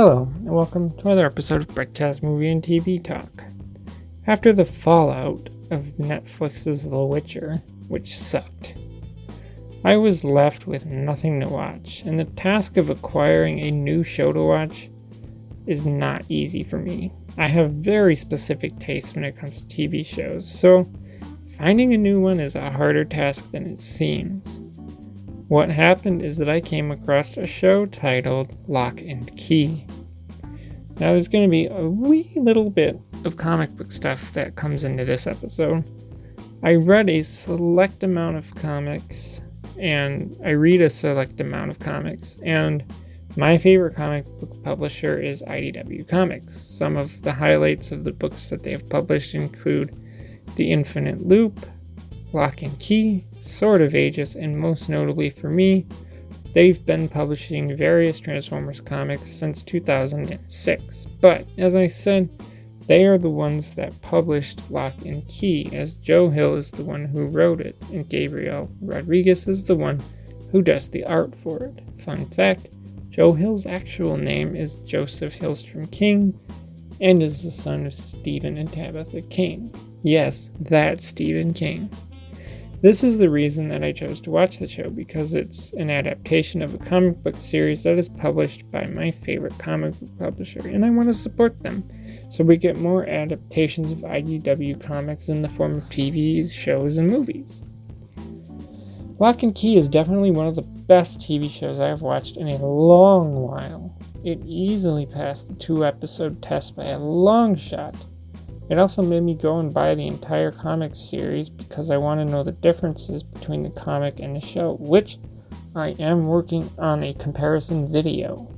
Hello, and welcome to another episode of Breadcast Movie and TV Talk. After the fallout of Netflix's The Witcher, which sucked, I was left with nothing to watch, and the task of acquiring a new show to watch is not easy for me. I have very specific tastes when it comes to TV shows, so finding a new one is a harder task than it seems. What happened is that I came across a show titled Locke and Key. Now there's going to be a wee little bit of comic book stuff that comes into this episode. I read a select amount of comics, and I read a select amount of comics, and my favorite comic book publisher is IDW Comics. Some of the highlights of the books that they have published include The Infinite Loop, Locke and Key, Sword of Ages, and most notably for me, they've been publishing various Transformers comics since 2006. But, as I said, they are the ones that published Locke and Key, as Joe Hill is the one who wrote it, and Gabriel Rodriguez is the one who does the art for it. Fun fact, Joe Hill's actual name is Joseph Hillstrom King, and is the son of Stephen and Tabitha King. Yes, that's Stephen King. This is the reason that I chose to watch the show, because it's an adaptation of a comic book series that is published by my favorite comic book publisher, and I want to support them. So we get more adaptations of IDW comics in the form of TV shows and movies. Locke and Key is definitely one of the best TV shows I have watched in a long while. It easily passed the 2-episode test by a long shot. It also made me go and buy the entire comic series because I want to know the differences between the comic and the show, which I am working on a comparison video.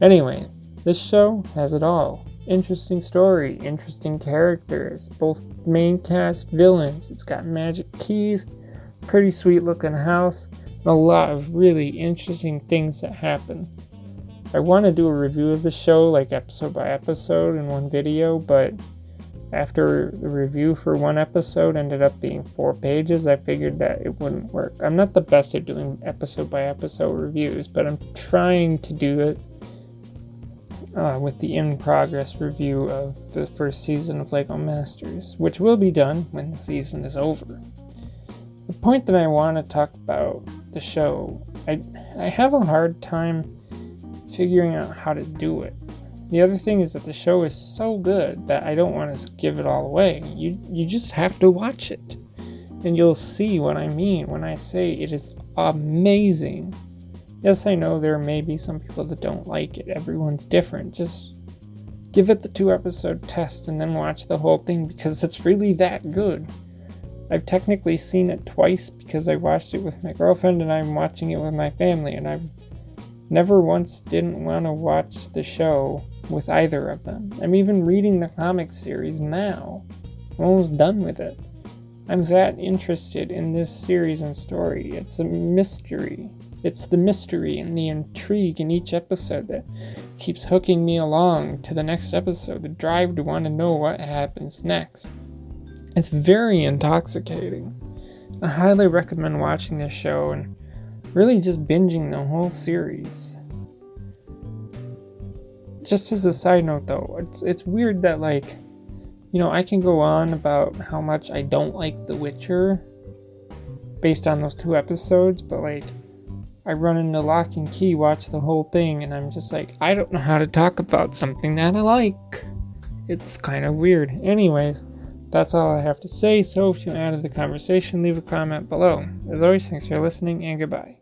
Anyway, this show has it all. Interesting story, interesting characters, both main cast, villains. It's got magic keys, pretty sweet looking house, and a lot of really interesting things that happen. I want to do a review of the show, like episode by episode in one video, but after the review for one episode ended up being 4 pages, I figured that it wouldn't work. I'm not the best at doing episode by episode reviews, but I'm trying to do it with the in-progress review of the first season of LEGO Masters, which will be done when the season is over. The point that I want to talk about the show, I have a hard time figuring out how to do it. The other thing is that the show is so good that I don't want to give it all away. You just have to watch it, and you'll see what I mean when I say it is amazing. Yes, I know there may be some people that don't like it. Everyone's different. Just give it the 2-episode test and then watch the whole thing, because it's really that good. I've technically seen it twice because I watched it with my girlfriend and I'm watching it with my family, and I've never once didn't want to watch the show with either of them. I'm even reading the comic series now. I'm almost done with it. I'm that interested in this series and story. It's a mystery. It's the mystery and the intrigue in each episode that keeps hooking me along to the next episode, the drive to want to know what happens next. It's very intoxicating. I highly recommend watching this show and really just binging the whole series. Just as a side note though, it's weird that I can go on about how much I don't like The Witcher based on those 2 episodes, but I run into Locke and Key, watch the whole thing, and I'm just I don't know how to talk about something that I like. It's kind of weird. Anyways, that's all I have to say, so if you added the conversation, leave a comment below. As always, thanks for listening, and goodbye.